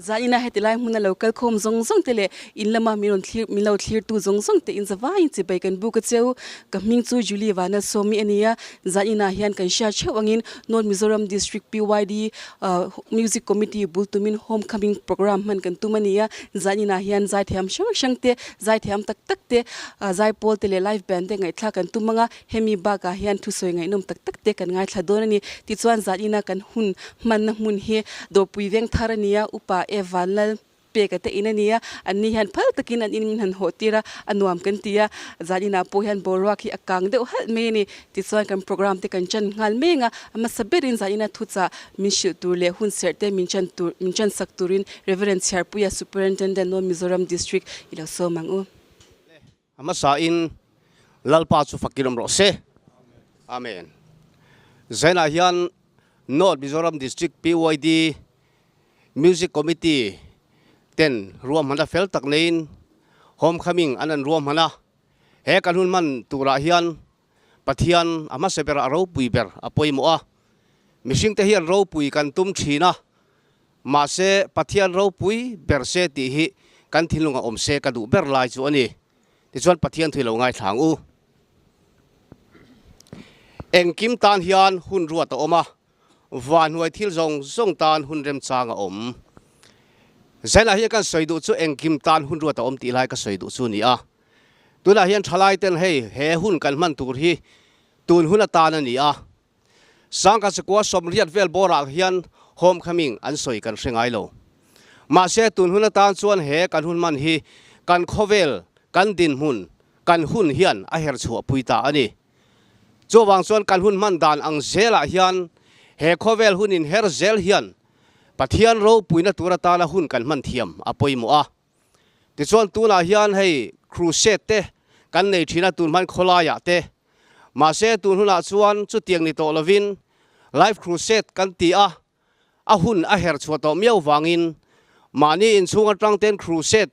Zaina hetilai muna local com zong zong tele in lama milo clear tu zong zong te in zawa in ti kan bu ka cheu ka ming chu Julie wana somi ania zaina hian kan sha chewangin North Mizoram District PYD Music Committee bultumin homecoming program man kan tumania zaina hian zai thiam shangte zai thiam tak te zai pol tele live band te ngai thla kan tumanga hemi ba ka hian thu soi ngai nom tak te kan ngai thladonani ti chuan zaina kan hun man mun he do puiveng tharania upa evanal pekate inania anni han phal takin an in han hotira anuam kan tia zanina po han borwa ki akang de hal me ni ti chuan kan program te kan chan ngal menga ama saberin zanina thucha min shu tur le hun serte min chan sak turin reverend charpuya superintendent no Mizoram district ila so mangu ama sa in lalpa chu fakiram ro se amen zaina hian North Mizoram district PYD Music Committee ten ruam hana fel tak nein homecoming anan ruam hana he kan hun man tura hian pathian ama sebera ro puiber apoi mo a mishing te hian ro pui kan tum thina ma se pathian ro pui ber se ti hi kan thilunga om se ka du ber lai chu ani ti chuan pathian thilo ngai thlang u engkim tan hian hun ruat oma van huai thil zong tan hun rem changa om zaina hi kan soidu chu engkim tan hun ruat om ti lai ka soidu chu ni a tuna hian thalai ten he hun kan man tur hi tun hun atan ani a sang ka sekwa som riat vel bora hian homecoming an soi kan hrengai lo ma se tun hun atan chuan he kan hun man hi kan khovel kan din hun kan hun hian a her chu puita ani chowang chuan kan hun man dan ang zela hian he khovel hun in her zel hian pathian ro puina turata la hun kan man thiam apoi mo a ti chuan tuna hian hei crusade te kan nei thina tun man kholaya te ma se tun huna chuan chu tiang ni to lovin live crusade kan ti a hun a her chuato miau wangin Mahni in chunga tang ten crusade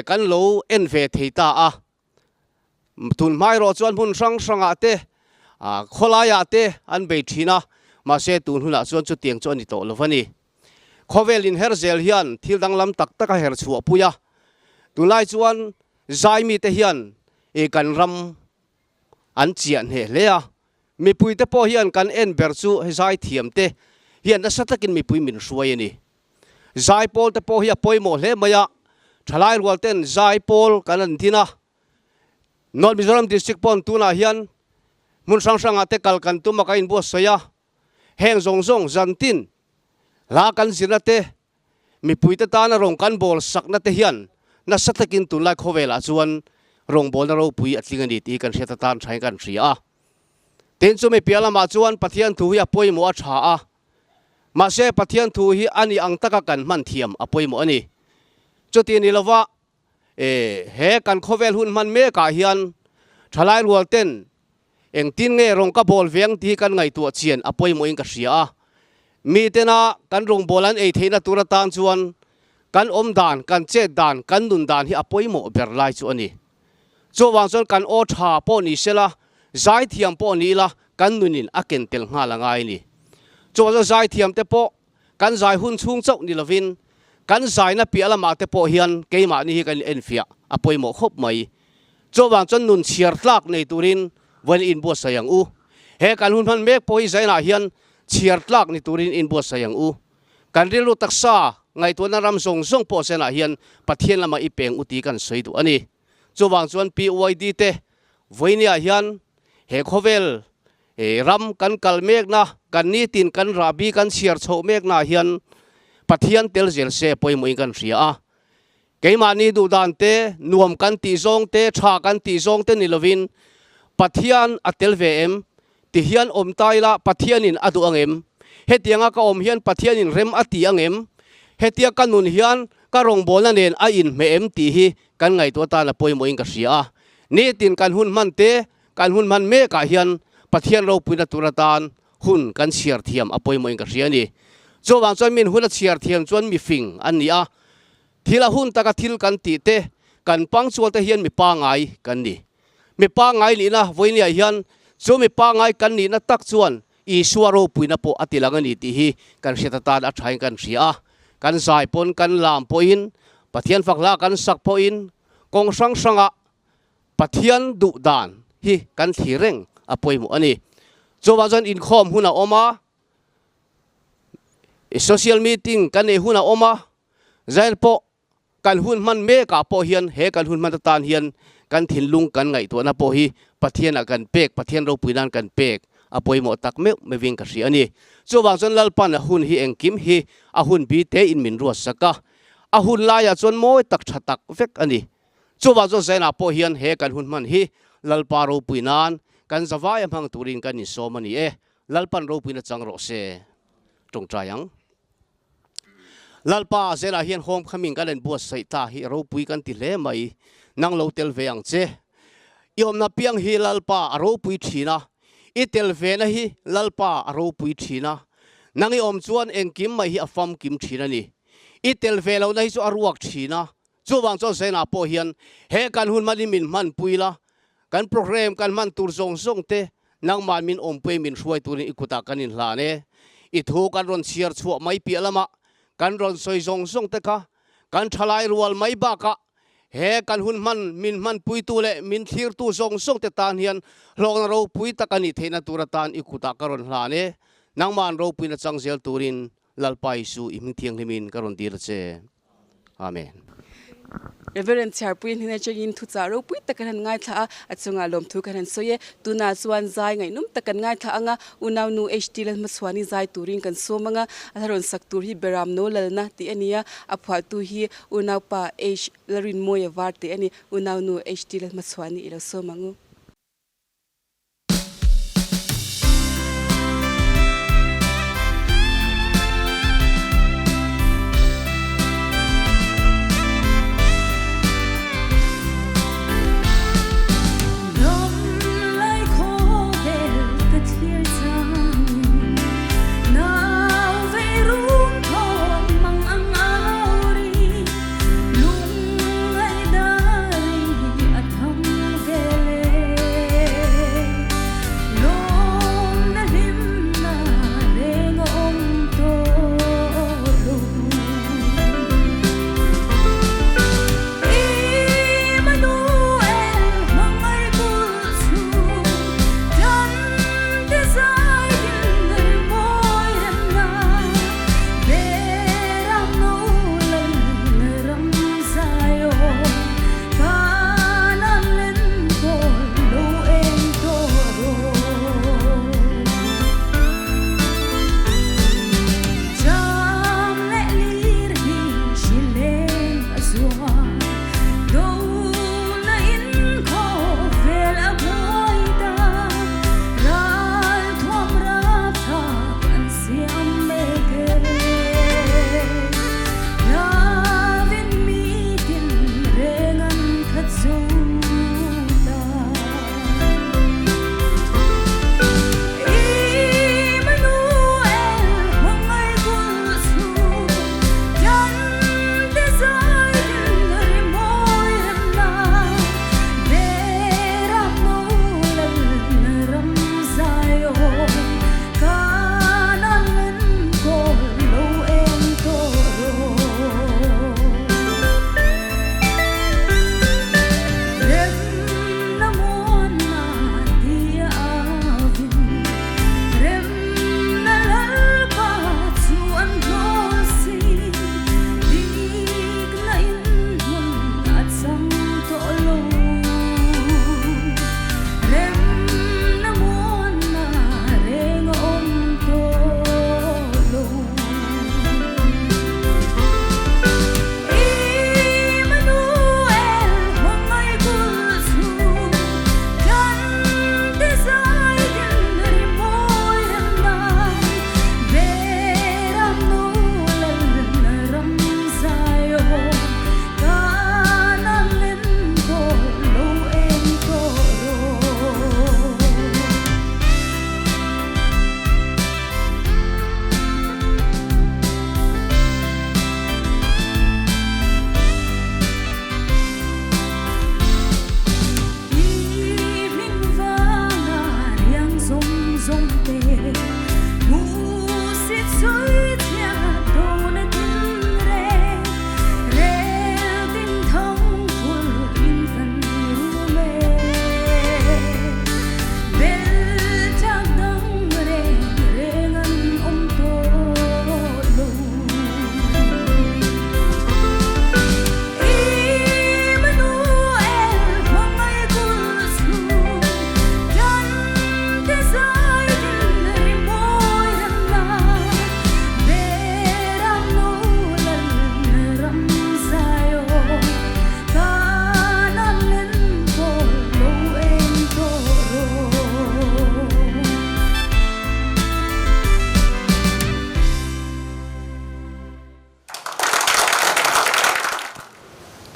kan lo en ve theita a tun mai ro chuan hun sang ate kholaya te an be thina ma se tun huna chuan chu tiang chu ani to lovani khovel in herzel hian thil dang lam tak taka her chu puya tunlai chuan zai mi te hian e kan ram an chian he lea mi pui te po hian kan en ber chu zai thiam te hian na satakin mi pui min suai ani zai pol te po hi poimo hle maya thalai rual ten zai pol kan an thina North Mizoram district pon tuna hian mun sang ate kal kan tu maka in bo soya heng zong zantin la kan zirate mi puita ta na rong kan bol sakna te hian na satakin tu lai khowela chuan rong bol na ro pui atlinga ni ti kan heta tan thai kan ria ten chu me piala ma chuan pathian thu hi apoi mo a tha a ma se pathian thu hi ani ang taka kan man thiam apoi mo ani chuti ni lawa he kan khovel hun man me ka hian thalai rual ten eng tin nge rong ka bol veng ti kan ngai tu chian apoi mo in ka ria mi tena kan rong bolan ei theina turatan chuan kan om dan kan che dan kan nun dan hi apoi mo ber lai chu ani chowang chon kan o tha po ni sela zai thiam po ni la kan nunin aken tel nga la ngai ni chowa zai thiam te po kan zai hun chung chau ni lovin kan zai na piala ma te po hian keima ni hi kan enfia apoi mo khop mai chowang chon nun chiar tlak nei turin wan in bo sayang u he kan hun man mek po hi zaina hian chiar tlak ni turin in bo sayang u kan rilu taksa ngai to na ram song po sena hian pathian lama ipeng uti kan soidu ani chowang chuan PYD te voinia hian he khovel ram kan kalmek na kan ni tin kan rabi kan chiar chho mek na hian pathian tel zel se poi moi kan ria a keima ni du dan te nuam kan ti zong te tha kan ti zong te ni lovin pathian atel vm ti hian om taila pathianin adu angem hetianga ka om hian pathianin rem ati angem hetia kanun hian ka rong bola nen a in me em ti hi kan ngai to ta na poi mo in ka ria ni tin kan hun man te kan hun man me ka hian pathian ro puina turatan hun kan siar thiam apoi mo in ka ria ni chowang chon min hun a siar thiam chon mi fing an ni a thila hun taka thil kan ti te kan pang chual te hian mi pa ngai kan ni mi pa ngai ni na voinia hian chu mi pa ngai kan ni na tak chuan i suaro puina po atilanga ni ti hi kan hretatan a thain kan ria kan sai pon kan lam po in pathian fakla kan sak po in kong sang sanga pathian du dan hi kan thireng apoi mu ani chowa jon in khom huna oma social meeting kan e huna oma zail po kan hun man me ka po hian he kan hun man tan hian kan thinlung kan ngai to na po hi pathian akan pek pathian ro puinan kan pek apoi mo tak me ving ka ri ani chowa jon lalpan a hun hi engkim hi a hun bi te in min ro saka a hun la ya chon moi tak thatak vek ani chowa jon zaina po hian he kan hun man hi lalpa ro puinan kan zawai amang turin kan ni so mani e lalpan ro puina chang ro se tong trayang lalpa zela hian hom khaming kan en bu sai ta hi ro pui kan ti le mai nang lo tel ve ang che yom na piang hi lalpa ro pui thina i tel ve na hi lalpa ro pui thina nangi om chuan engkim mai hi afam kim thina ni i tel ve lo na hi chu aruak thina chuwang chaw zena po hian he kan hun mani min man puila kan program kan man tur zong zong te nang man min om pui min hruai turin ikuta kanin hla ne i thu kan ron chiar chu mai pi lama kan ron soi zong zong te ka kan thalai rual mai ba ka he kan hun man min man pui tu le min thir tu zong zong te tan hian hlong ro pui takani theina turatan ikuta karon hla ne nang man ro pui na changzel turin lalpai su iming thiang limin karon dir che amen Reverend Charpui hina chagin thu charo pui takan ngai tha achunga lom thu kan soye tuna chuan zai ngai num takan ngai tha anga unaw nu HT lal maswani zai turing kan somanga atharon saktur hi beram no lalna ti ania aphwa tu hi unaw pa h larin moya war ti ani unaw nu HT lal maswani ilo somangu lung ai dai atham vele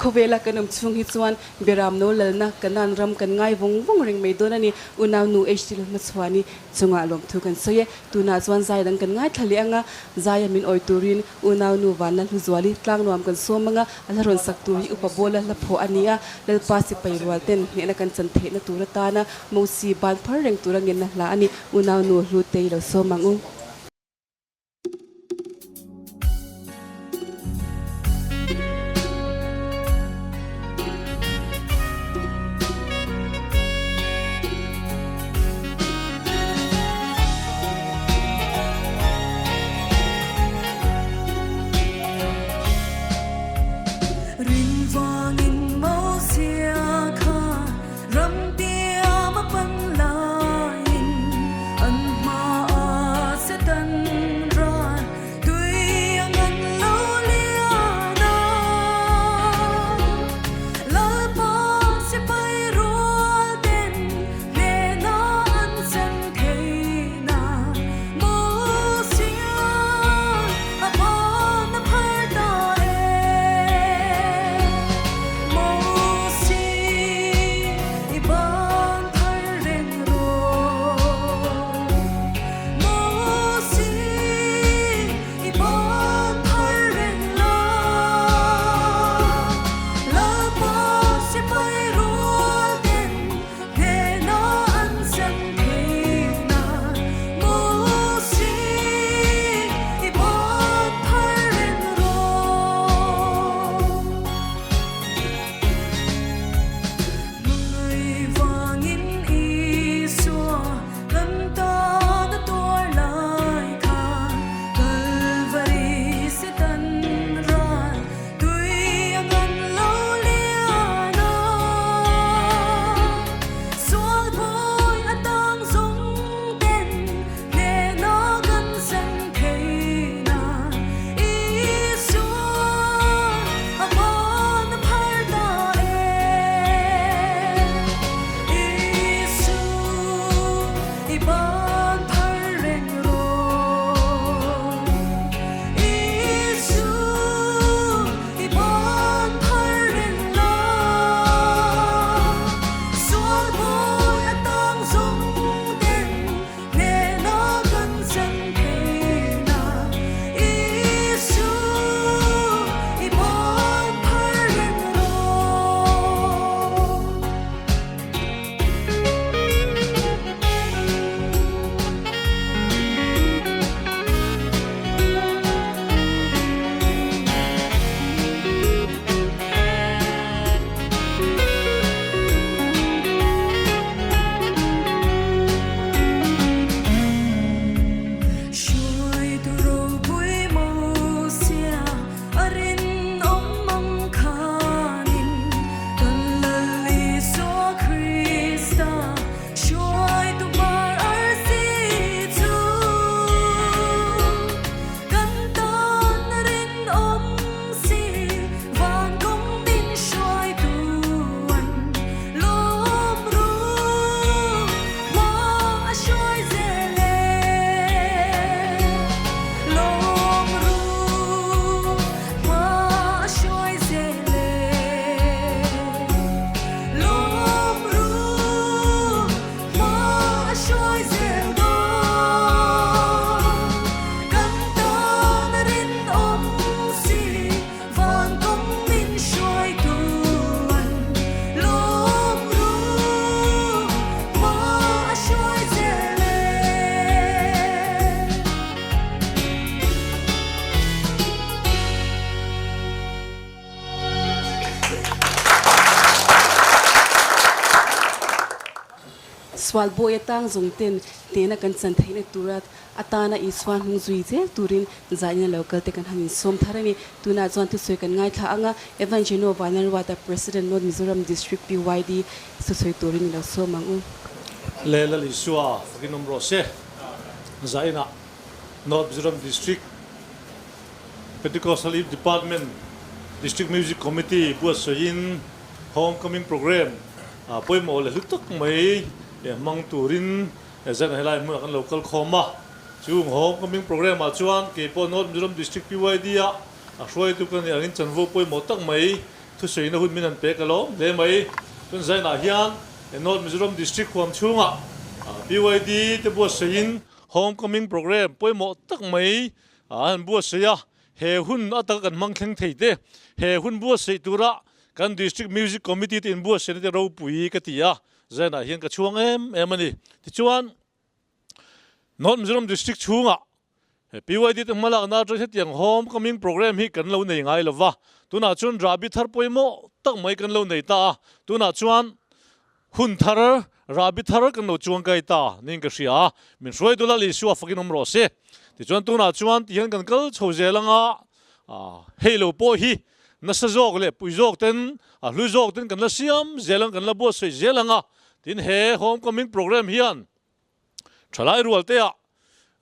khuvela kanam chung hi chuan beram no lalna kanan ram kan ngai vong ring mei don ani unaw nu hdl ma chwani chunga lom thu kan soye tuna chuan zai dang kan ngai thali anga zai min oi turin unaw nu wanal hu zwali tlang nuam kan somanga alaron sak tu hi upabola la pho ania lal pasi pairwal ten ne kan chan the na turata na mosi ban phar reng turangin na la ani unaw nu hlu te lo somangu swal boy tang zong ten tena kan chan thaina turat atana iswan hung zui je turin zaina local te kan hanin som tharani tuna chon tu soi kan ngai tha anga evangelino vanar wata president North Mizoram district PYD so soi turin la so mangu lela liswa ginom rose zaina North Mizoram district Pentecostal Youth Department District Music Committee buat soin homecoming program poi mo le lutak mai mang turin zan helai mu kan local khoma chung homecoming program a chuan ke po North Mizoram district PYD a hroi tu kan angin chanvo poi mo tak mai thu sui na hun min an pe ka lo le mai tun zai na hian North Mizoram district khom chunga PYD te bua sein homecoming program poimo tak mai an bua seya he hun atak kan mang thleng theite he hun bua sei tura kan district music committee te in bua sei te ro pui ka tia zai na hian ka chuang em ani ti chuan North Mizoram district chunga PYD te mala na tra hetiang homecoming program hi kan lo nei ngai lova tuna chun rabi thar poimo tak mai kan lo nei ta tuna chuan hun thar rabi thar kan lo chuang kai ta ning ka sia min roi dula li suwa fakin omro se ti chuan tuna chuan ti han kan kal chho zelanga helo po hi nasa jok le pui jok ten hlu jok ten kan la siam zelang kan la bo sei zelanga tin he homecoming program hian thalai rual te a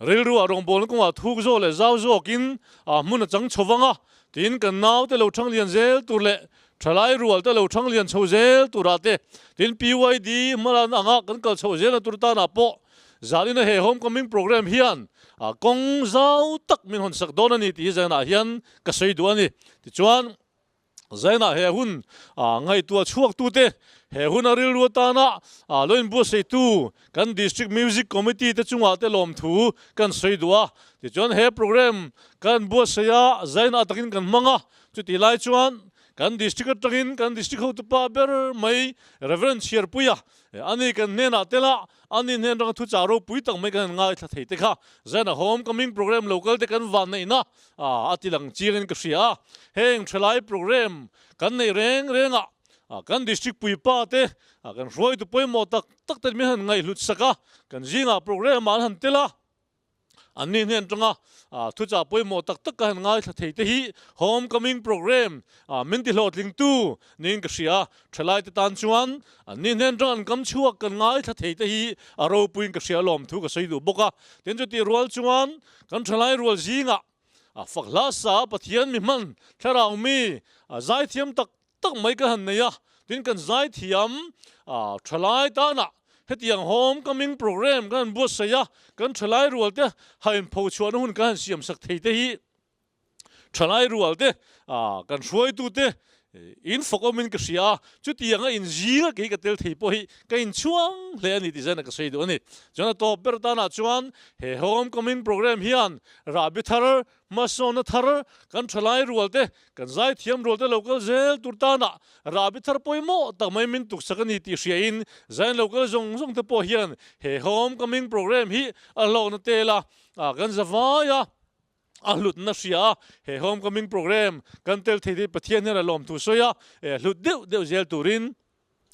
ril ru arong bol ko a thuk zo le zau zo kin mun chang chowanga tin kan naw te lo thang lian zel tur le thalai rual te lo thang lian chho zel turate tin PYD malan anga kan kal chho zel tur ta na po zalina he homecoming program hian kong zau tak min hon sak don ani ti zana hian ka sei du ani ti chuan zaina he hun ngai tua chuak tu te he hun aril ru ta na loin bu sei tu kan district music committee te chunga te lom thu kan sei duwa ti chuan he program kan bu seya zaina takin kan manga chu ti lai chuan kan district takin kan district ho pa ber mai reverend chair puya ani kan nena tela ani nen rang thu charo pui tak mai kan ngai tha theite kha zaina homecoming program local te kan van nei na atilang chirin ka sia heng thlai program kan nei reng renga kan district pui pa te kan roi tu poimo tak tak te mi han ngai lut saka kan jinga program an han tela ani nen ranga thu cha poimo tak tak kan ngai tha theite hi homecoming program min ti hlot ling tu ning ka sia thlai te tan chuan ani nen rang kam chuak kan ngai tha theite hi aro puin ka sia lom thu ka sei du boka ten chu ti rual chuan kan thlai rual jinga fakla sa pathian mi man tharau mi zai thiam tak tak mai ka han neya tin kan zai thiam thlai ta na hetiang homecoming program kan bu saya kan thlai rual te hain pho chuan hun kan siam sak theite hi thlai rual te kan ruai tu te in fokomin ka sia chu tianga in jinga ke ka tel thei po hi ka in chuang le ani ti zana ka sei do ani chana to berta na chuan he homecoming program hian rabi thar masona thar kan thlai rual te kan zai thiam rual te local zel turtana rabi thar poimo tak mai min tuk sakani ti sia in zain local zong te po hian he homecoming program hi alo na tela kan zawaya lut na sia he homecoming program kan tel thei pathian ne lom tu soya lut deu zel turin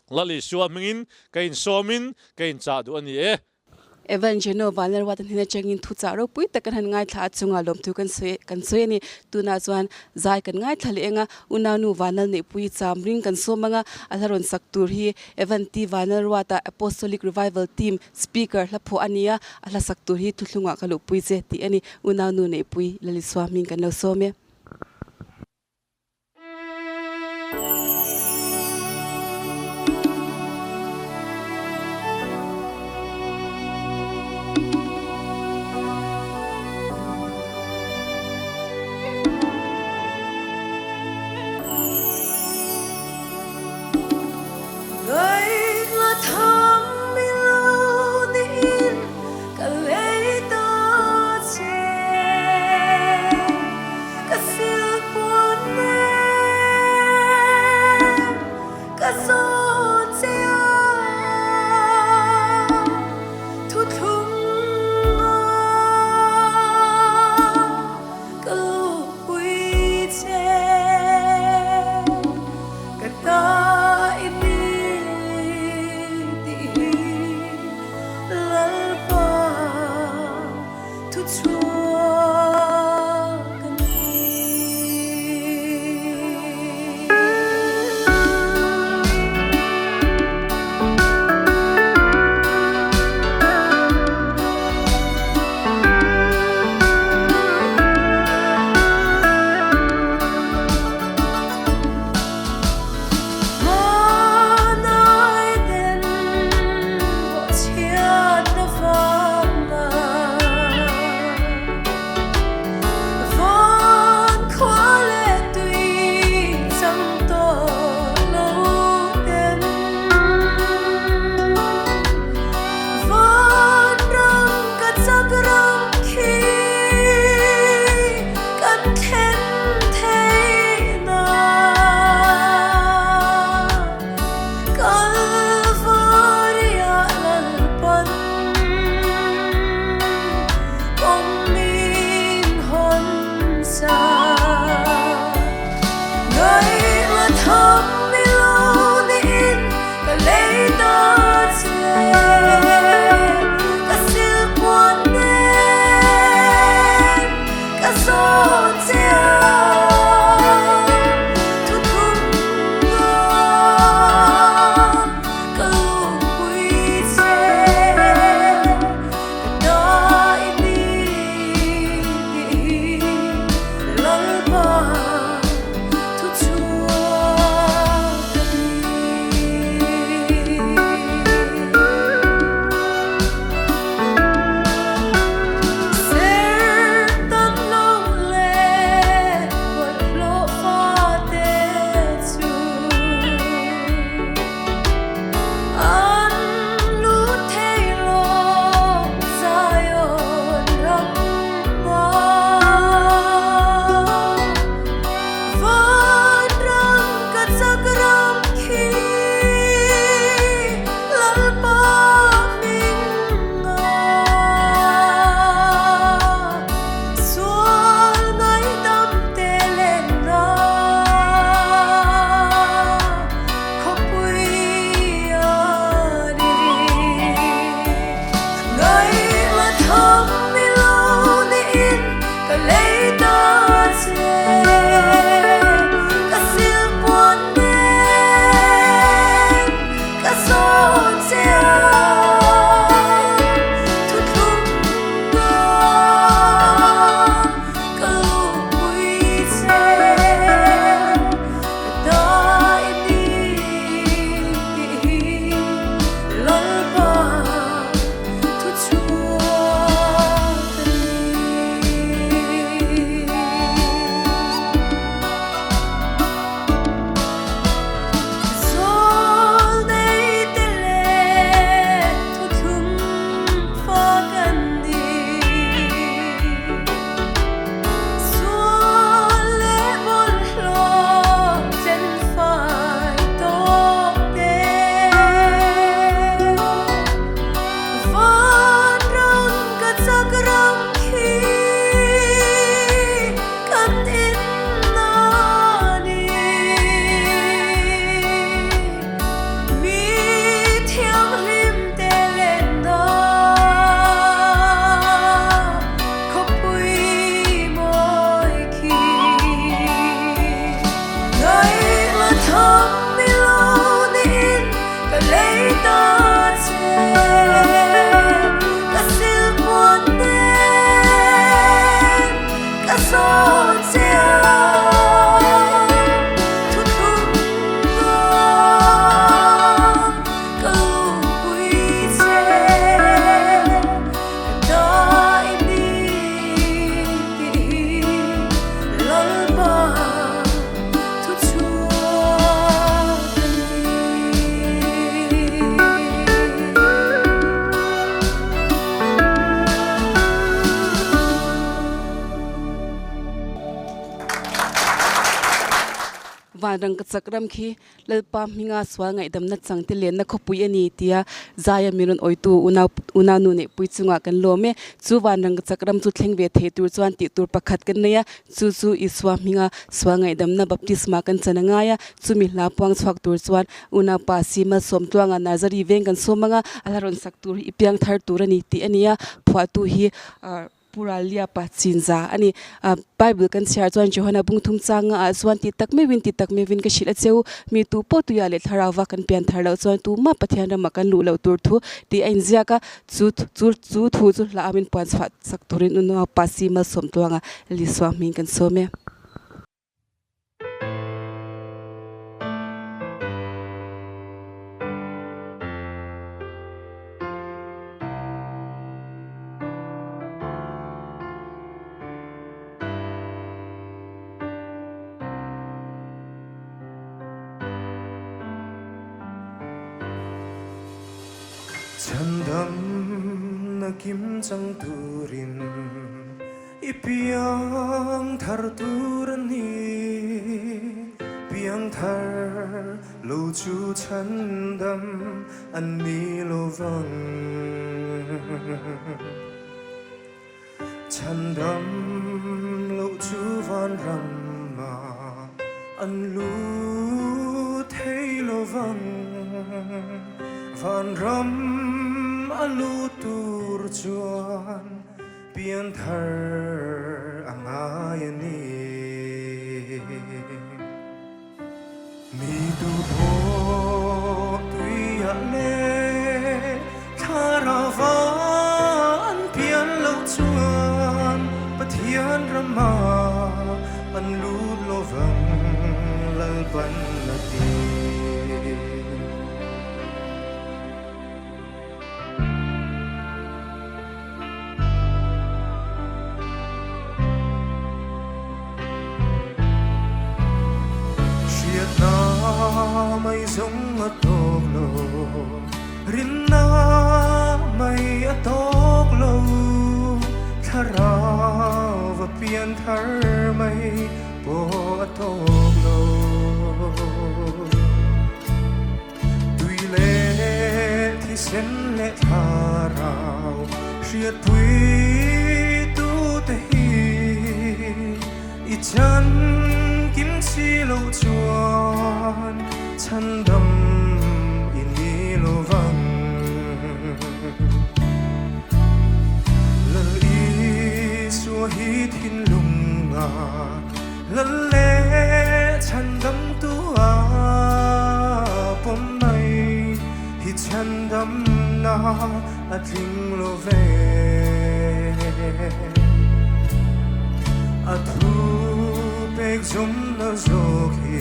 lali suwa mingin kain somin kain cha du ani Evangeno valer watan hina changin thu charo pui takan han ngai thla chunga lom thu kan soi ni tuna chuan zai kan ngai thla lenga unanu vanal ne pui chamring kan somanga alaron saktur hi evanti vanal wata apostolic revival team speaker la pho ania ala saktur hi thulunga kalu pui je ti ani unanu ne pui lali swami kan lo some วันรังกัจกรรมคีเลปามมิงาสวางไงดำนัดสังเตเลนนักขบุยนีเตียใจมีรุนออยตูอุนานุเนปุยจุงกันโลเมจูวันรังกัจกรรมจุดเล็งเวทเตูจวนติตูประคัดกันเนียจูอิสวามิงาสวางไงดำนับบัพติสมากันจันงายจูมิลาปวงสวักตูจวนอุนาปาสีมาสมตัวงานนาจารีเวงกันสมังอาลารอนสักตูอีเปียงทาร์ตูรนีตีอันเนียพอตูฮีปูราเลียปัจจินจาอันนี้ไบเบิลกันเชียร์จวนโจฮันบุงทุ่งจางจวนติตักไม่วินก็ชิลเซลมีตูปตุยาเลทาราวากันเปียนทาร์เลจวนตูมาปะเทียนรำกันลุเลวตูร์ทูดีเอ็นเซียก็จูลาอามินปอนส์ฟัดสักตุรินอุนอาปัสซีมาสมตัวงลิสวามิงกันโซเมฉันดำนักิมจังตูรินอีเปียงทาร์ตูรันนีเปียงทาร์ลูจูฉันดำอันนี้โลวังฉันดำลูจูวันรำมาอันลูเทโลวังวันรำอาลูตูร์จวนเปียนทาร์อ่างอายนี้มีตูโบตุยะเลคาราวานเปียนเล่าจวนปะเทียนรำมาอันลูโลวังลัลบันนาทีไม่สงอตกโลรินนาไม่ตกโลทาราวเปียนทาร์ไม่ปอตกโลตุยเลที่เส้นเลทาราวเชียดตุยตูเตฮีอีจันกิมชีโลจวนฉันดำอินดีโลวังลลีสัวฮีทินลุงอาลเลฉันดำตัวปมไม่ฮิฉันดำนาอัดลิงโลเวอัดหูเป็กจมนาโจกี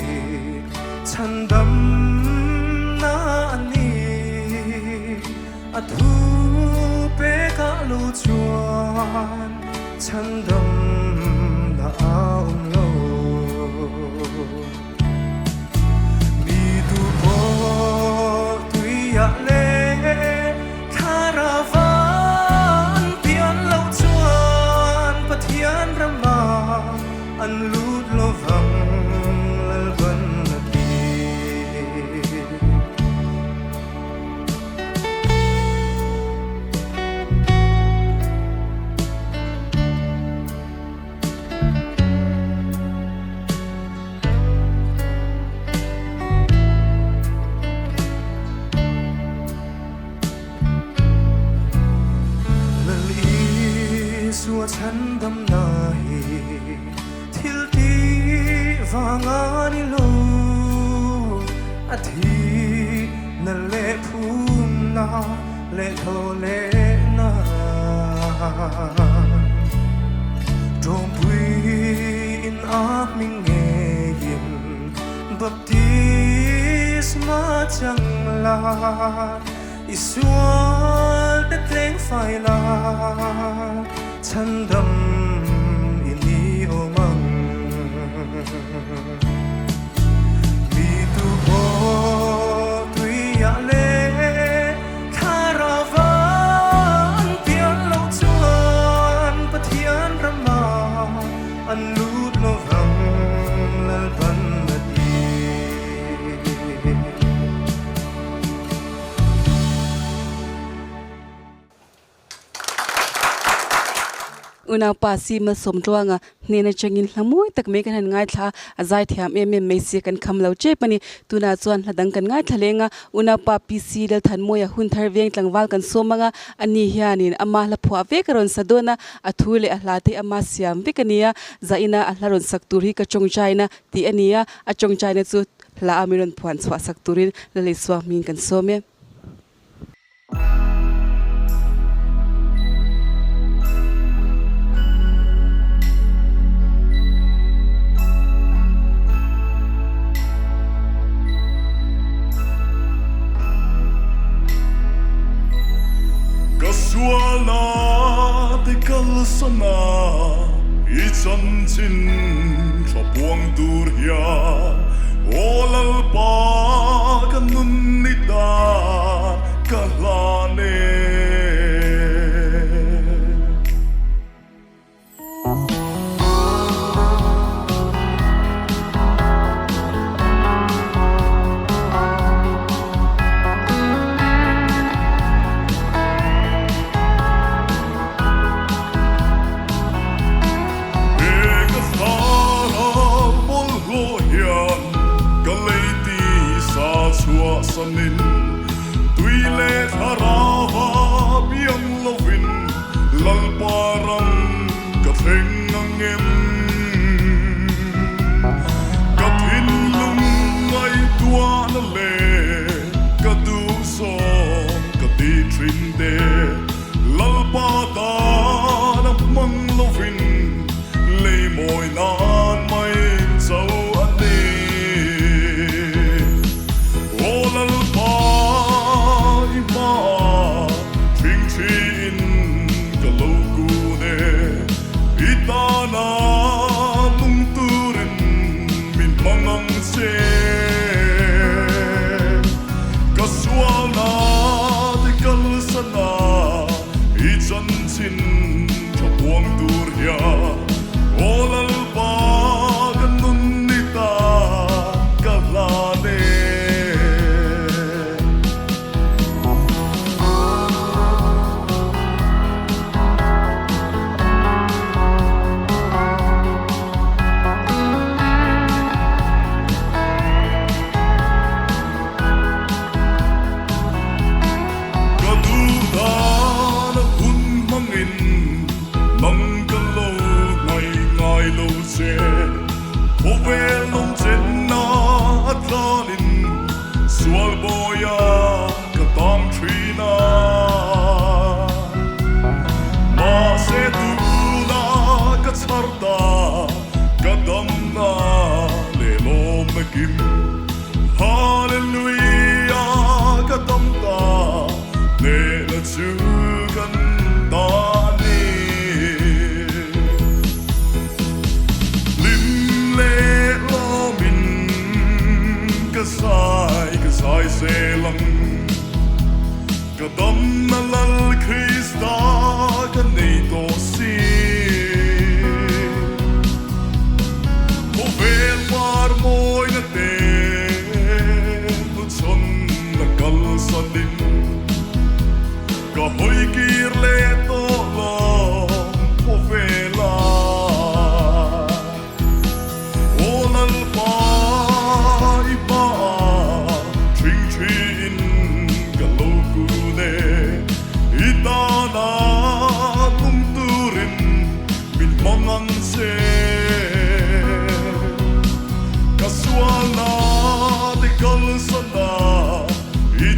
ฉันดำนาอันนี้อัดหูเป็กะลูจวนฉันดำนาอาโลมีตูโบตุยะเลคาราวานเปียนเล่าจวนปะเทียนรำมาอันลูดโลวังลัลบันนาทีลัลอีสัวฉันดำนาฮีทิลตีวางานิโลอาทินั่นแหละผู้ lệ thô lệ na trôm bùi in ác mình nghe yên baptisma chẳng là Isual đất lên phải là chân đầm in đi ô măng mi tu bo tuy ya lê tha ra van pian lâu chuan bất thian rama an lút lo vang lal ban đất una pasi ma som tawanga nena changin hlamoi tak me kan ngai tha azai thiam em mesi kan khamlo che pani tuna chuan hladang kan ngai thalenga una pa pc dal than moya hun thar veng tlangwal kan somanga ani hianin ama la phwa ve karon sadona athule ahlate ama siam vikania zaina ahlaron sakturi ka chongchaina ti ania a chongchaina chu la amiron phwan chwa sakturin le swa min kan some Suala te kalsana I chan chin Cha buang dur hia Olal pa kanun nita Kalane sanin tui le tharawa biang lovin lalparam ka theng ngem ka thin lung ngai tua na le ka du so ka ti trin de lalpa ta na mang lovin le moi nan mai sau Hallelujah, katamta le la chugan dani lim le lo min kasai selang kadam nalal Krista kanei to si o vel par moi na te Sanin ka hoy kirle to lo povela olal pa ipa tring trin galoku ne itana tumturin min mangan se kaswala de kalsana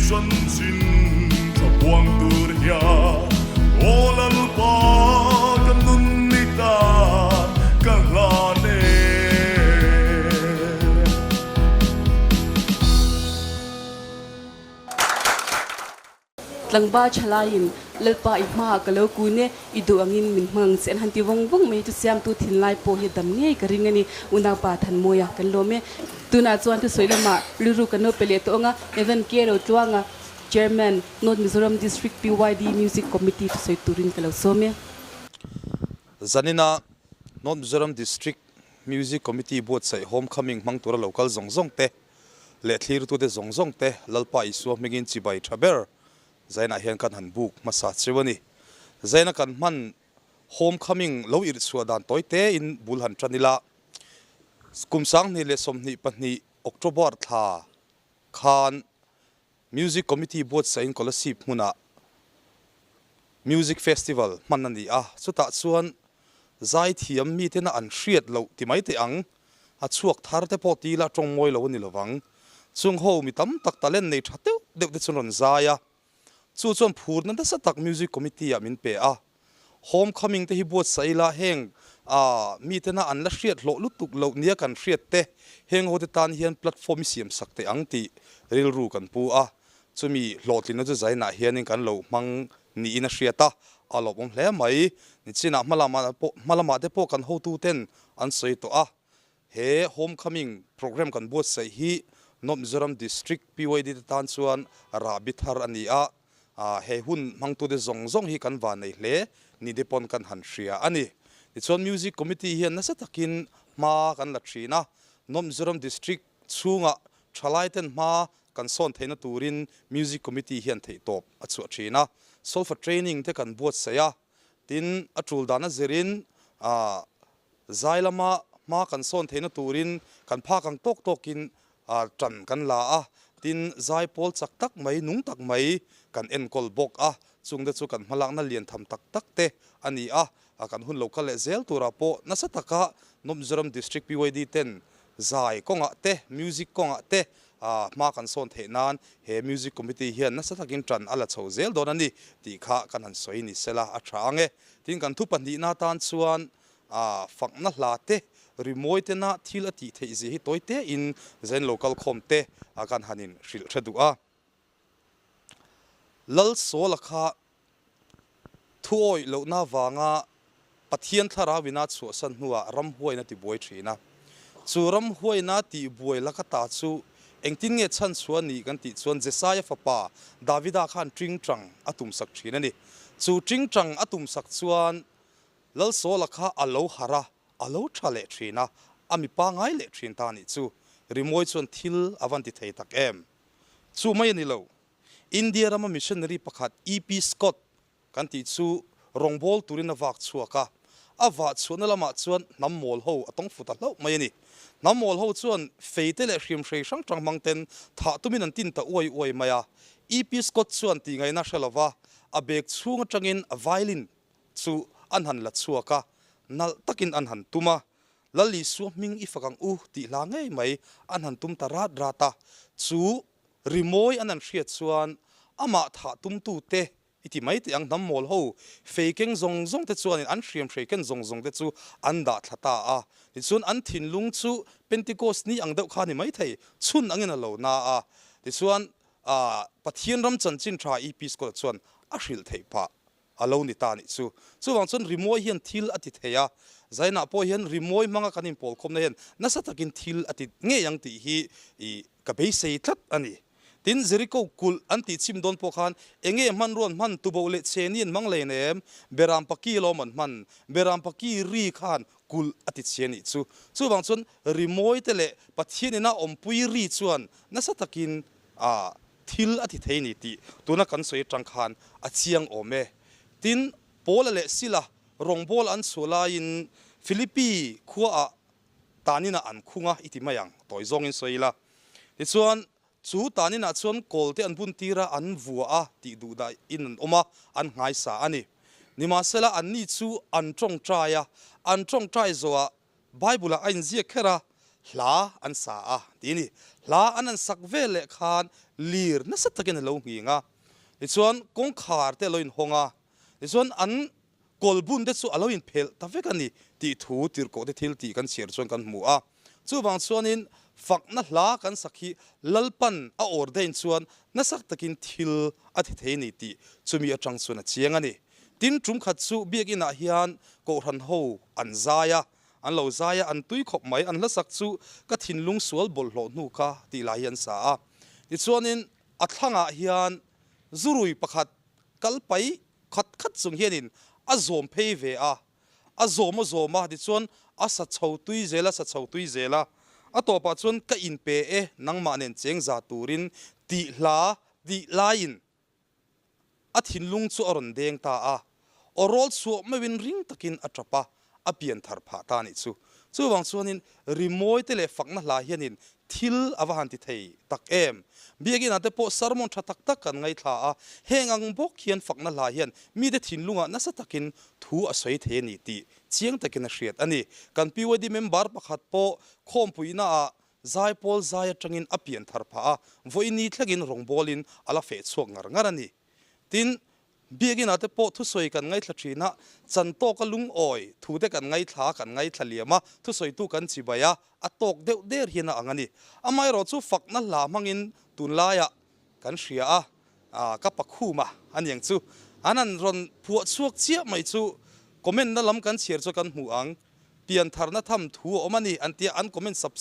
Chan chin cha buang tur ya olal pa kanun nita kalane Langba chalain lalpa ihma kalau kune idu angin min mang sen hanti wong wong me tu siam tu thin lai po he dam nge ka ringani una pa than moya kan lo me tuna chuan tu soilama luru kan no pele to nga even ke ro chuanga chairman North Mizoram District PYD Music Committee tu soi turin kalau so me zanina North Mizoram District Music Committee board sai homecoming mangtura local zongzong te le thlir tu de zongzong te lalpa isu megin chibai thaber zaina hian kan han buk masa chewani zaina kan man homecoming lo ir suadan toite in bulhan tranila kumsang ni le somni pani October tha khan music committee board sa in scholarship muna music festival manani chuta chuan zai thiam mi tena an hriat lo timai te ang a chuak thar te poti la tongmoi lo ni lowang chung ho mi tam tak talent nei thateu deuh te chunon zaya chu chuan phur nan da satak music committee min pe homecoming te hi board saila heng mi tena an la hriat lo lutuk lo nia kan hriat te heng ho te tan hian platform siam sakte ang ti ril ru kan pu chumi lotlina chu zaina hian in kan lo mang ni ina hriata alobom hle mai ni china malama te po kan ho tu ten an sei to he homecoming program kan board sai hi North Mizoram District PYD te tan chuan rabithar ani he hun mangtu de zongzong hi kan van nei hle ni depon kan han hria ani ti chuan music committee hian nasa takin ma kan la thina North Mizoram District chunga thalaiten ma kan son theina turin music committee hian thei top achu thina solfa training te kan board saya tin atul dana zerin zailama ma kan son theina turin kan pha kang tok tokin tran kan la tin zai pol chak tak mai nung tak mai kan enkol bok chungde chu kan malak na lian tham tak tak te ani kan hun local zel tura po nasataka North Mizoram District PYD 10 zai konga te music konga te ma kan son the nan he music committee hian nasatakin tran ala chho zel don ani ti kha kan han soi ni sela athange tin kan thu pani na tan chuan fakna hlate remote na thil ati thei ji hi toite in zen local khomte akan hanin ril thadu lal solakha thuoi lo na wanga pathian thara wina chu san huwa ram huaina ti boi thina chu ram huaina ti boi lakata chu engtin nge chan chuan ni kan ti chuan jesaya fapa davida khan tringtrang atum sak thina ni chu tringtrang atum sak chuan lal solakha alo hara alo thale thina ami pa ngai le thin ta ni chu rimoi chon thil avanti thei tak em chu mai ni lo India rama missionary pakhat EP Scott kan ti chu rongbol turin awak chuaka awa chuan lama chuan nammol ho atong futa lo mai ni nammol ho chuan feite le hrim hrei sang tang mangten tha tumin an tin ta oi maya EP Scott chuan ti ngai na shalawa a bek chunga tangin a violin chu an han la chuaka nal takin an han tuma lali su ming ifakang ti la ngai mai an han tum tara drata chu rimoi an hriat chuan ama tha tum tu te iti mai ti ang nammol ho faking zongzong te chuan an hriam hreiken zongzong te chu an da thlata ti chun an thin lung chu Pentecost ni ang deuh kha ni mai thei chun angin a lo na ti chuan pathian ram chan chin tha EP ko chuan a hril thei pa alo ni ta ni chu wang chun rimoi hian thil ati theya zaina po hian rimoi manga kanin pol khom na hian nasa takin thil ati nge yang ti hi I ka be sei tlat ani tin zeriko kul anti chim don po khan enge man ron man tu bole chenien mang le nem beram paki lo man beram paki ri khan kul ati cheni chu wang chun rimoi tele pathian na ompui ri chuan nasa takin thil ati theini ti tuna kan soi tang khan achiang ome tin pola le sila rongbol an sola in Philippi khuwa tanina an khunga iti mayang toizong in soila ti chuan chu tanina chuan kolte an bun tira an vua ti du da in oma an ngai sa ani nima sela an ni chu an tong trai zoa bible a in zia khera hla an sa ti ni hla an sak vele khan lir na sataken lo nginga ti chuan kong khar te loin honga ti chuan an kolbun te chu aloin phel ta vek ani ti thu tir ko te thil ti kan chiar chuan kan hmu a chu wang chuanin fakna hla kan sakhi lalpan a ordain chuan na sak takin thil a thi thei ni ti chumi atang chuan a chiang ani tin trum khat chu biakina hian ko ran ho an zaya an lo zaya an tui khop mai an la sak chu ka thinlung sual bol hlo nu ka ti la hian sa a ti chuanin a thlanga hian zurui pakhat kalpai khat khat chung hianin a zom phei ve a zoma ti chuan a sa chho tui zela a to pa chuan ka in pe nangma nen cheng za turin ti hla di lain a thinlung chu aron deng ta a orol chu mawin ring takin atrapa a pian thar pha ta ni chu wang chuanin rimoi te le fakna hla hianin thil awahan ti thei tak em biagin ate po sarmon tha tak tak kan ngai thla a hengang bok hian fakna hla hian mi de thinlunga nasa takin thu a soi the ni ti chiang takin a hriat ani kan PYD member pakhat po khom puina a zai pol zai atangin a pian thar pha a voini thlagin rongbolin ala fe chuak ngar ani tin biagin ate po thu soi kan ngai thla chan to ka lung oi thu te kan ngai thla liama thu soi tu kan chibaya atok deuh der hiana angani amai ro chu fakna la mangin tunlaya kan hria a ka pakhuma aniang chu anan ron puwa chuak chia mai chu comment na lam kan chiar chu kan hmu ang pian tharna tham thu omani antia an comment sap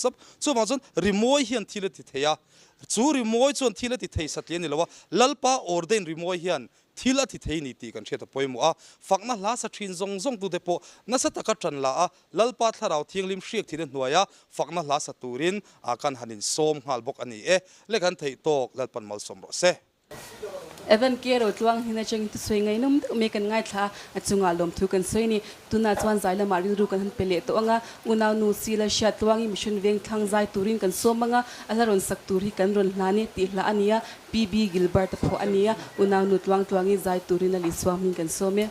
chu ma chon rimoi hian thila ti theya chu rimoi chon thila ti thei satlian ni lawa lalpa orden rimoi hian thila ti thei ni ti kan theta poimu a fakna hla sa thin zong tu te po na sa taka tran la a lalpa tharau thianglim hriak thina hnuaya fakna hla sa turin a kan hanin som hal bok ani le kan thei tok lalpan mal som ro se Evan kero tuang hina chang tu soi ngai num me kan ngai tha achunga lom thu kan soi ni tuna chuan zaila mari ru kan han pele to anga unaw nu sila sha tuangi mission veng thang zai turin kan somanga alaron sak turi kan ron hlani ti hla ania PB Gilbert pho ania unaw nu tuangi zai turin ali swami kan some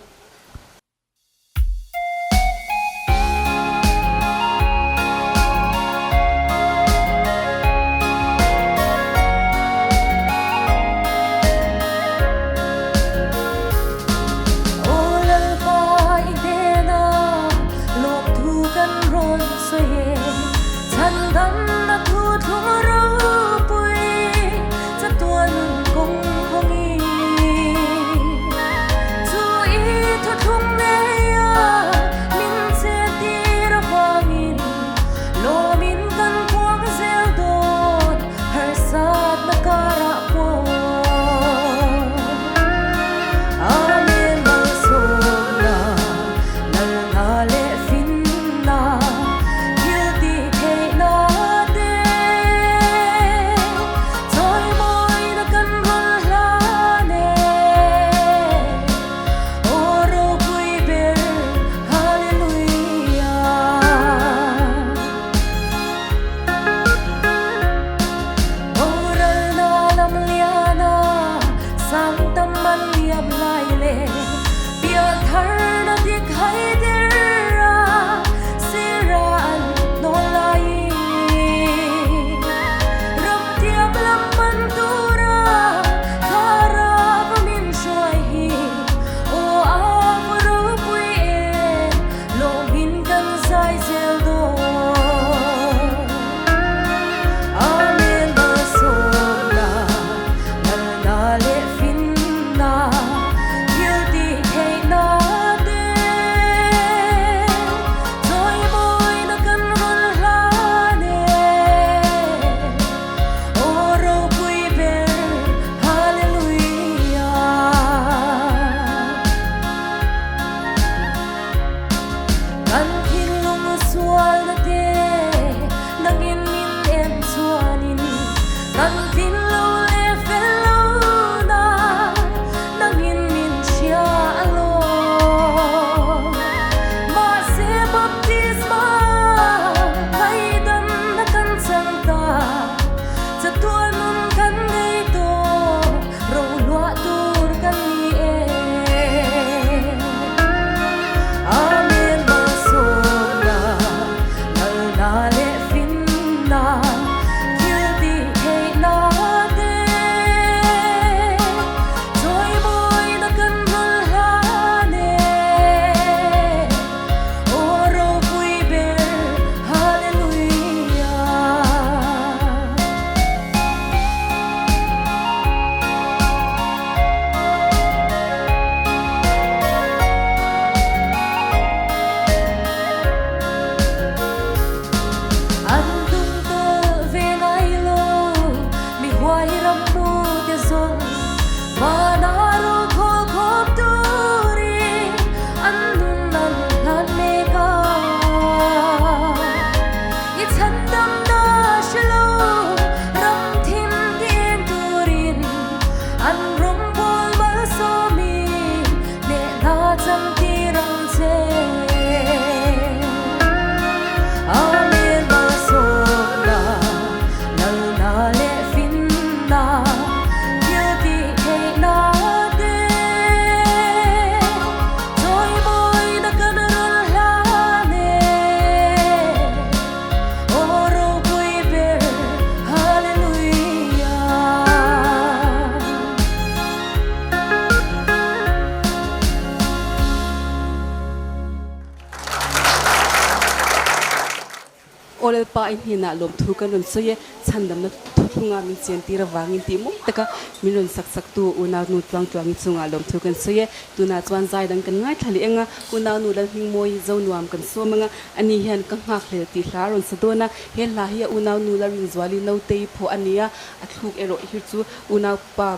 Kolel pa in hina lom thu kan ron soye chandam na thunga min chen tira wangin ti mo taka min ron sak tu una nu twang twang chunga lom thu kan soye tuna chuan zai dang kan ngai thali enga una nu lan hing moi zo nuam kan so manga ani hian ka ngak le ti hla ron sadona he la hi una nu la ring zwali no te pho ania athuk ero hi chu una pa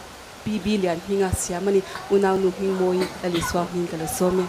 PB lian hinga siamani una nu hing moi ali swa hing kala some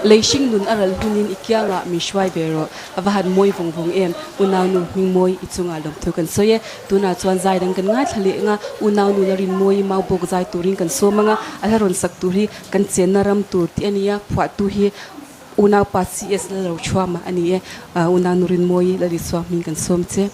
leishing nun aral hunin ikyanga mishwai vero avahan moi vong em unaw nu hing moi ichunga lom thukan soye tuna chuan zai dang kan nga thali nga unaw nu larin moi mau bok zai turin kan somanga alaron sak turi kan chenaram tur ti ania phwa tu hi unaw pa cs la ro chwama ani unaw nurin moi la ri swa min kan somche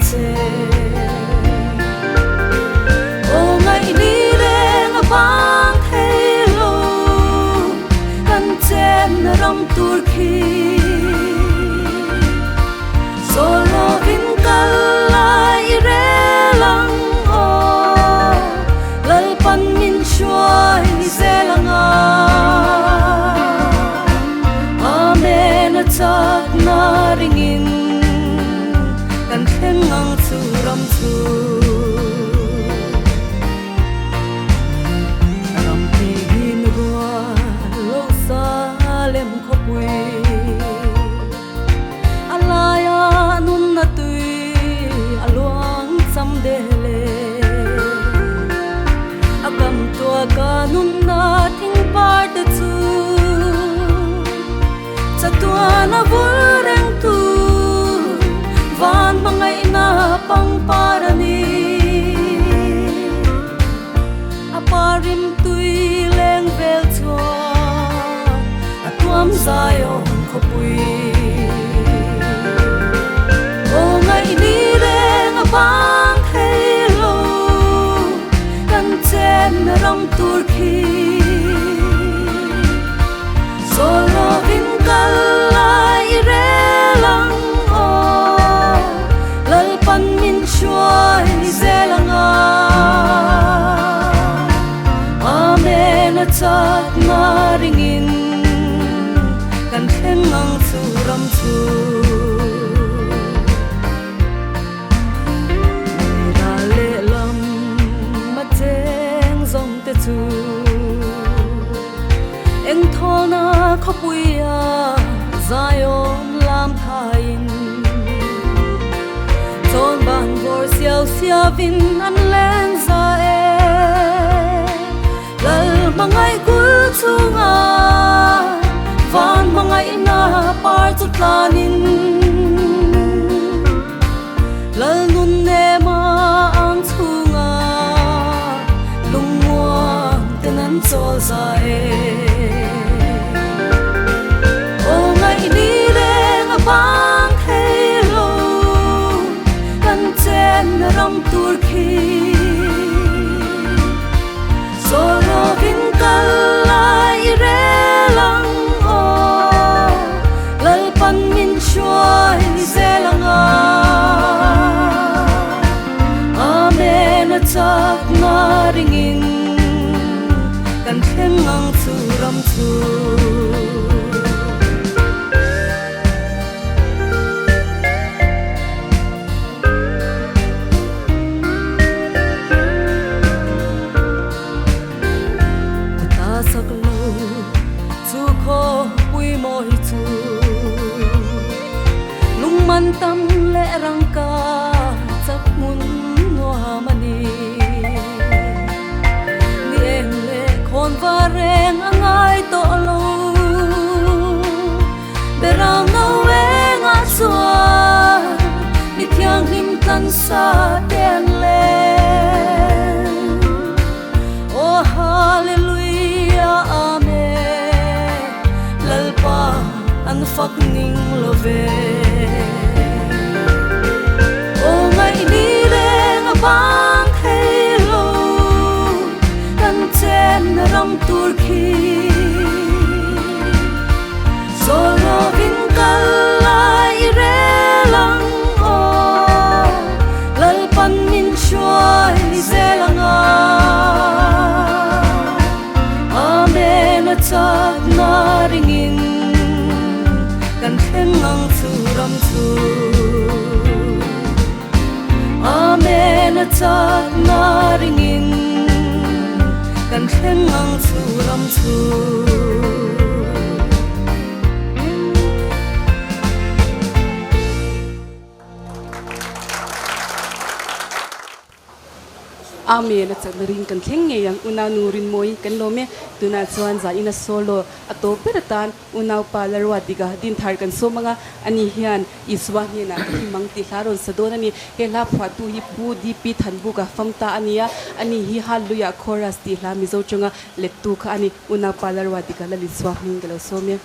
che o ngai ni leng a bang hello kan chen ram tur khi solo vin kalai re lang o lal pan min chuai zelanga amen chak na ringin kan khen ngang chu ram chu ram pe hin ro lo sa lem kho pui alaya nun na tui aluang cham de le agam tua ka nun na thing par de chu chatua na voreng tu van mangai na pang parani aparim tui leng vel chua atuam zayon khopui o ngai ni leng abang hello kan chen ram tur khi solo vin kalai re lang o lal pan min chuai zelanga amen chak na ringin kan khen ngang chu ram chu ra le lam ma cheng zong te chu eng thona khopuya zion lam thain ton ban vor siao sia vin an len za e lal mangai kul chunga van mangai na par chu tlanin lal nun ne ma ang chunga lungwa tenan chol za e o ngai ni leng abang hello kan chen ram tur khi solo vin kalai re lang o lal pan min chuai zelanga amen chak na ringin kan khen ngang chu ram chu man tam le rang ka chak mun no mani ni em le khon va reng angai to lo berang no we nga chua ni thiang lim kan sa ten le oh hallelujah amen lalpa an fak ning lo ve bang hello kan chen ram tur khi solo vin kalai re lang o lal pan min chuai zelanga amen chak na ringin kan khen ngang chu ram chu amen chak na ringin kan khen ngang chu ram chu amen chak ring kan thleng nge yang una nurin moi kan lo me tuna chuan za ina solo ato peratan unau palarwa diga din thar kan so manga ani hian iswa hi na hi mangti tharon sadon ani hela phatu hi pu di pi thanbu ka famta ania ani hi haluya chorus ti hla mizo chunga letu kha ani unau palarwa diga la liswa hing galo so me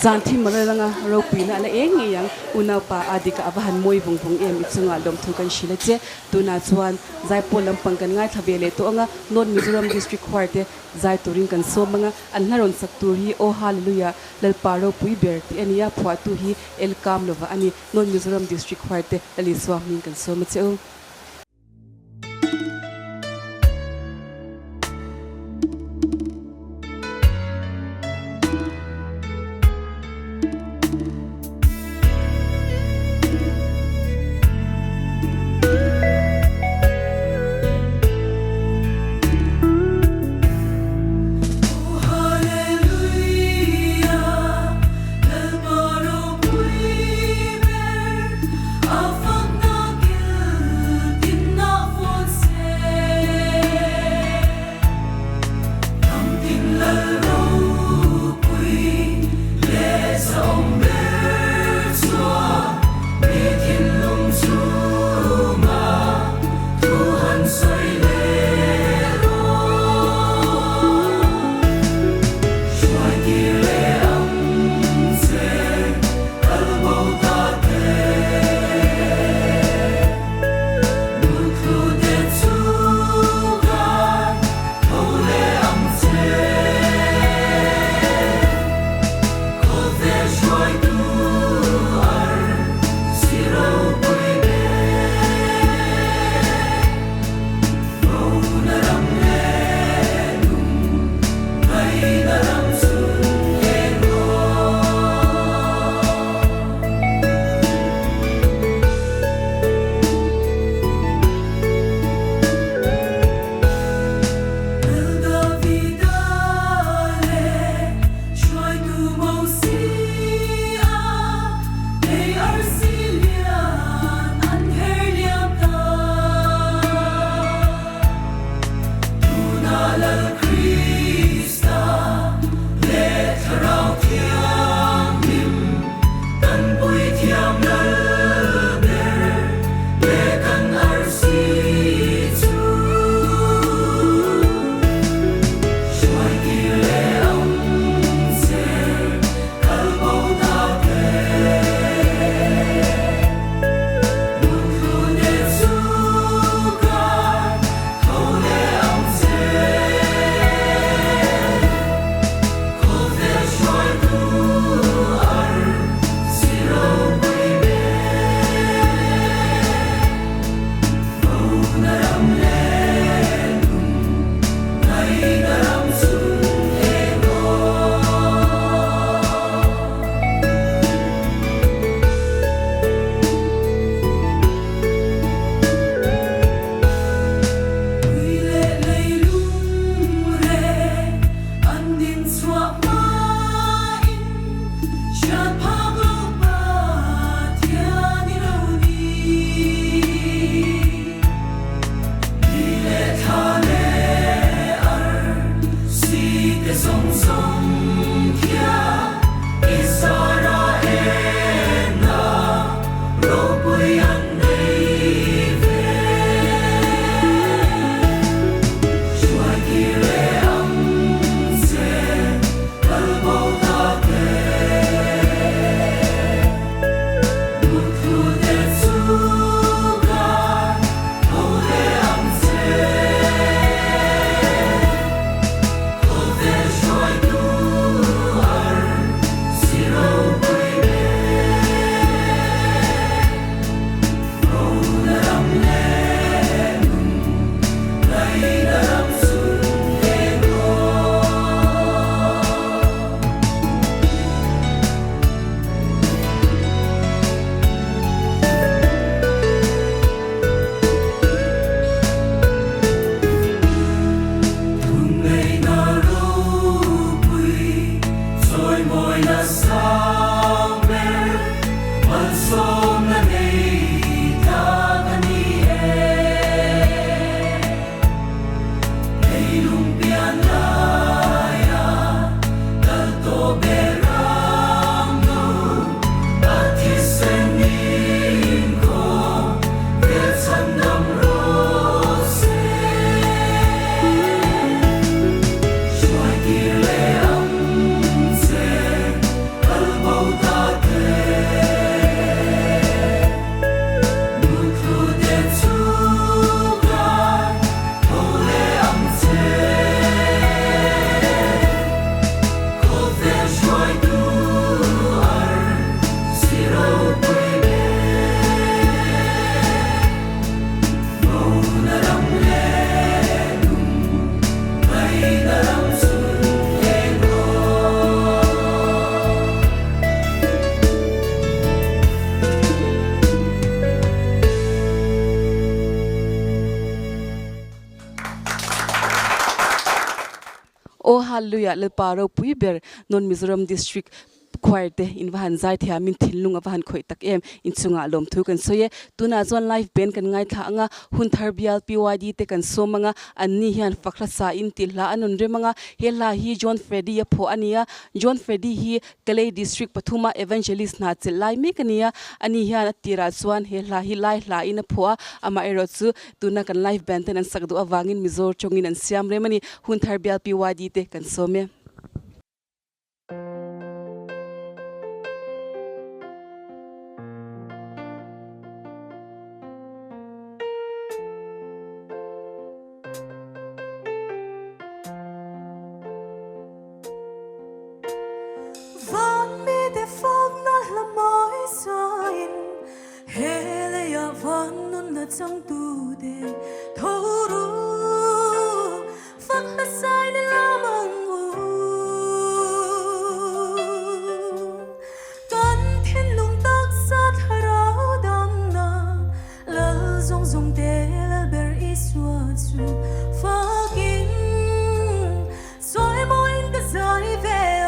zan thi malanga ropi na la eng yang una pa adika abahan moi bung bung em ichunga dom thu kan shila che tuna chuan zai polam pangkan ngai thabele to anga non Mizoram district court te zai turin kan somanga anharon sakturi o hallelujah lal paro pui ber ti ania phwa tu hi el kam lova ani non Mizoram district court te ali swami kan som cheu I'll find o haluya le paro puiber non Mizoram district choir te in van zai thia min thilung awan khoi tak em in chunga lom thu kan soye tuna zon live band kan ngai tha anga hun tharbial PYD te kan somanga anni hian fakhra sa in tilha anun remanga hela hi John Freddy ya pho ania John Freddy hi Kalei district Pathuma evangelist na chilai me kania ani hian tira chuan hela hi lai hla in pho ama ero chu tuna kan live band ten an sakdu awangin Mizor chongin an siam remani hun tharbial PYD te kan some chẳng tu de thâu ru phát là sai nên làm ăn u cần thiên lung tác sát harao đam na lỡ zong zong te lỡ ber isua chu pha kín rồi môi ta dài về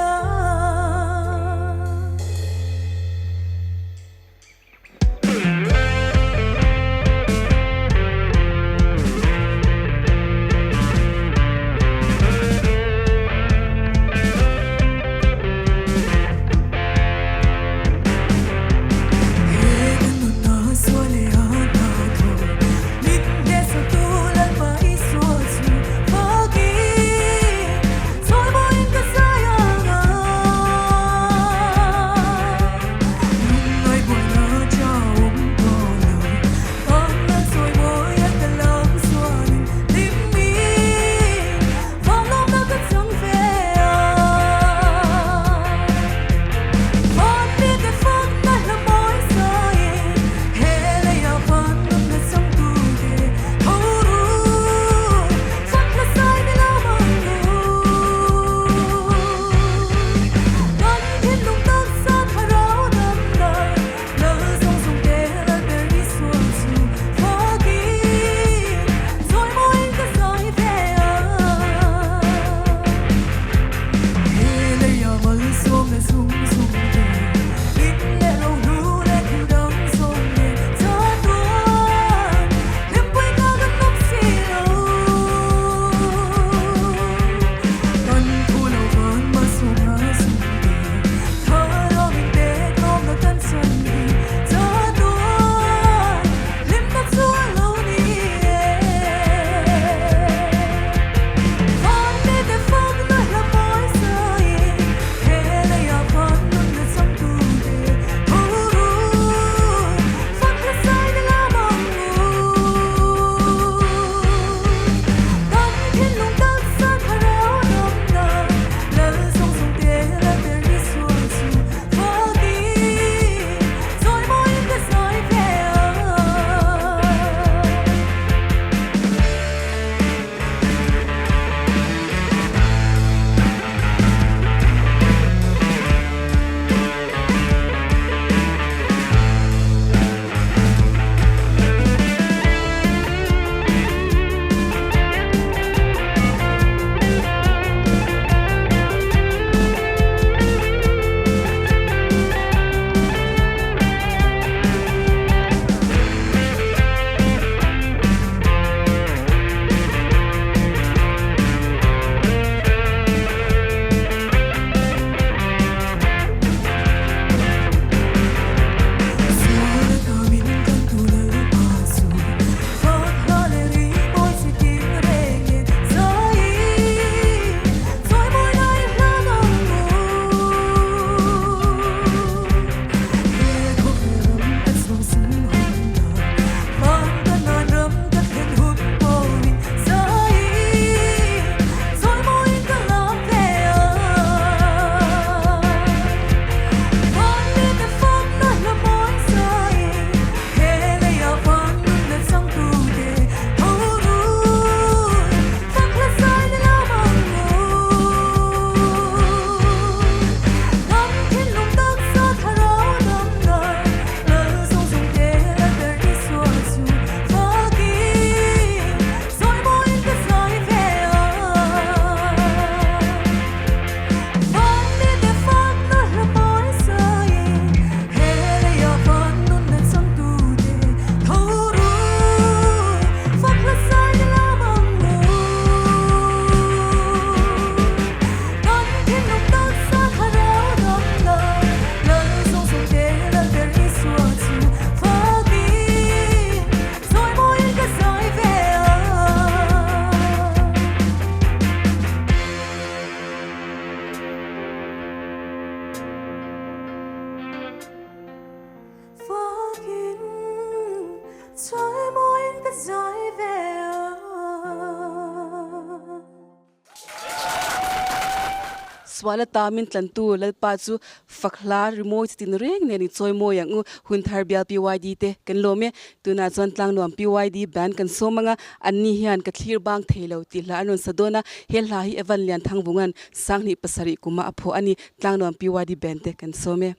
swala ta min tlan tu lal pa chu fakhla remote tin reng ne ni choi mo yang u hun thar bial PYD te kan lo me tuna chon tlang nom PYD band kan so manga anni hian ka thlir bang thelo ti la anon sadona hel la hi evan lian thang bungan sangni pasari kuma apho ani tlang nom PYD band te kan so me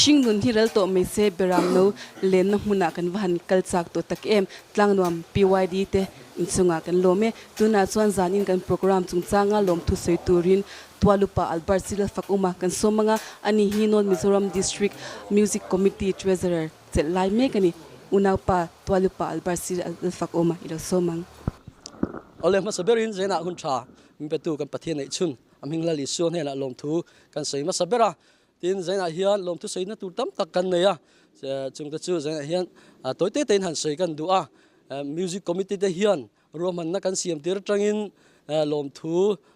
shing nun hi rel to me se beram no len na huna kan van kal chak to tak em tlang nuam PYD te inchunga kan lome tuna chuan zanin kan program chung changa lom thu sei turin twalupa albar sila fakuma kan somanga ani hinon Mizoram District Music Committee Treasurer chel lai me kani unapa twalupa albar sila fakuma ilo somang ole ma saberin zena hun tha mpetu kan pathian nei chun amhing lali suan hena lom thu kan sei ma sabera tin zena hian lom thu sei na tur tam tak kan neya chung ta chu zena hian toite ten han sei kan du a music committee te hian roman na kan siam tir tangin lom thu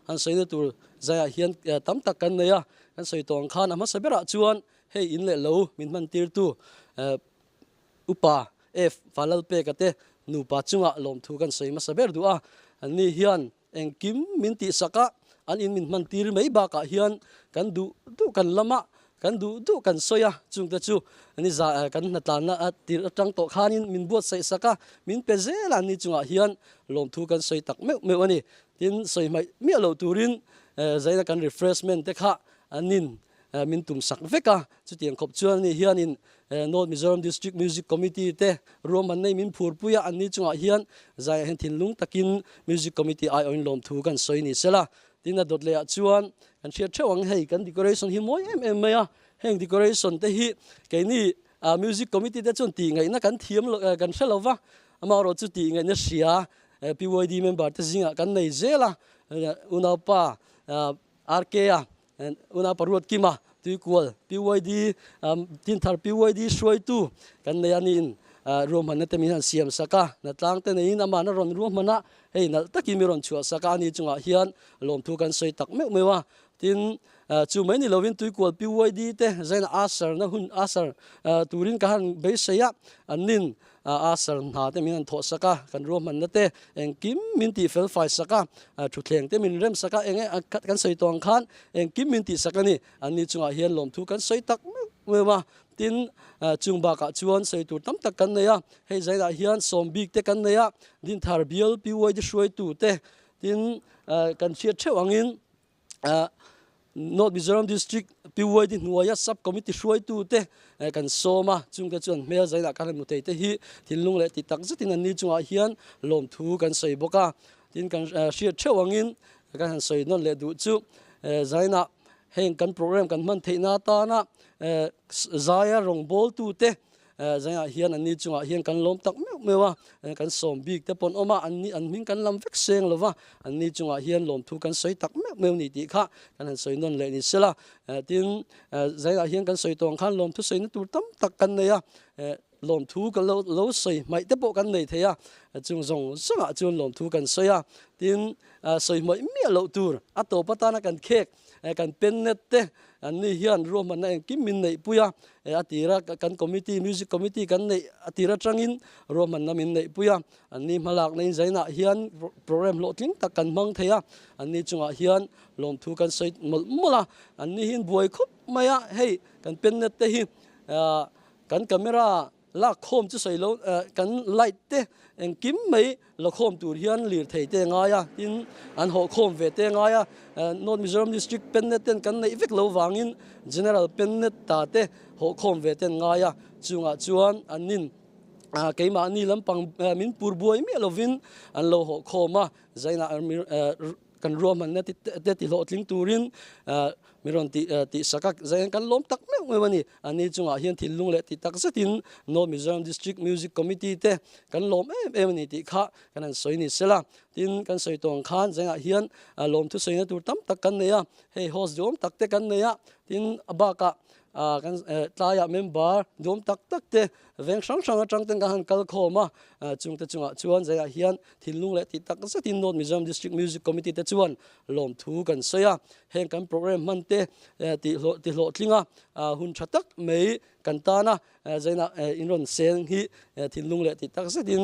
han sei na tur zaya hian tam tak kan neya kan sei tong khan ama sabera chuan hei in le lo min man tir tu upa f falal pe kate nu pa chunga lom thu kan sei ma saber du a ani hian engkim min ti saka an in min man tir mai ba ka hian kan du kan lama kan du kan soya chung ta chu ani za kan natan na tir atang to khanin min buat sei saka min pezela ni chunga hian lom thu kan soi tak me ani tin soi mai mi lo turin zaina kan refreshment te kha anin min tum sak veka chu tiang khop chuan ni hian in North Mizoram District Music Committee te roman nei min phur puya ani chunga hian zai hen thin lung takin music committee ai oin lom thu kan soi ni sela tina dot le chuan kan share thewang hei kan decoration hi moi em maya heng decoration te hi ke ni music committee te chon ti ngai na kan thiam kan shelova ama ro chu ti ngai na sia PYD member te zinga kan nei zela unapa RK una parwat kima tuikul PYD tin thar PYD shoi tu kan nei anin roman na te min siam saka na tlang te nei na mana ron romana hei na taki mi ron chua saka ani chunga hian lom thu kan soi tak mewa tin chu mai ni lovin tuikul PYD te zaina asar na hun asar turin ka han be seya anin asar na te min tho saka kan roman na te engkim min ti fel fai saka thu thleng te min rem saka enge kan soi tong khan engkim min ti saka ni ani chunga hian lom thu kan soi tak mewa tin chung ba ka chuan sei tur tam tak kan neya hei zaina hian sombik te kan neya din thar bial PYD shoi tu te tin kan chia thewangin North Mizoram District PYD nuaya sub committee shoi tu te kan soma chung te chuan mel zaina kan mu te hi thinlung le ti tak zatin ani chunga hian lom thu kan sei boka tin kan chia thewangin kan sei non le du chu zaina heng kan program kan man theina ta na zaya rong bol tu te zaya hian ani chunga hian kan lom tak mewa kan som big te pon oma an min kan lam vek seng lova ani chunga hian lom thu kan soi tak meu ni ti kha kan soi non le ni sela tin zaya hian kan soi tong khan lom thu soi na tur tam tak kan ne ya lom thu kan lo soi mai te po kan nei theya chung zong sanga chun lom thu kan soya tin soi mai mi lo tur ato patana kan khek kan pen net te ani hian roman na kim min nei puya atira kan committee music committee kan nei atira trangin roman na min nei puya ani malak nei zaina hian program lo tling tak kan mang theya ani chunga hian lom thu kan soi mola ani hin buai khup maya hei kan pen net te hi kan camera la khom chu sei lo kan light te en kim mai lo khom tur hian lir thei te nga ya in an ho khom ve te nga ya North Mizoram District pennet ten kan nei vek lo wangin general pennet ta te ho khom ve ten nga ya chunga chuan anin keima ni lampang min purbuai mi lovin an lo ho khoma zaina kan roman na ti lo tling turin miron ti sakak zain kan lom tak me wani ani chunga hian thilung le ti tak zatin North Mizoram District Music Committee te kan lom ni ti kha kan an soi ni sela tin kan soi tong khan zaina hian lom thu soi na tur tam tak kan neya hei host jom tak te kan neya tin abaka kan tlaya member dom tak te veng sang atang ten kan kal khoma chung te chunga chuan zaina hian thilung le ti tak zatin North Mizoram District Music Committee te chuan lom thu kan soya heng kan program man te ti lo tlinga hun thatak mei kan ta na zaina inron seng hi thilung le ti tak zatin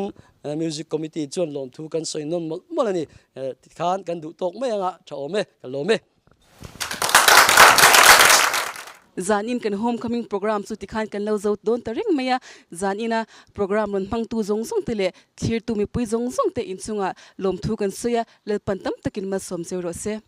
music committee chuan lom thu kan soi non molani khan kan du tok me anga thome kalome zanin kan homecoming program chu tikhan kan lo zo don taring maya zanina program ron mang tu zong zong tele thir tu mi pui zong zong te in chunga lom thu kan soya le pantam takin ma som zero se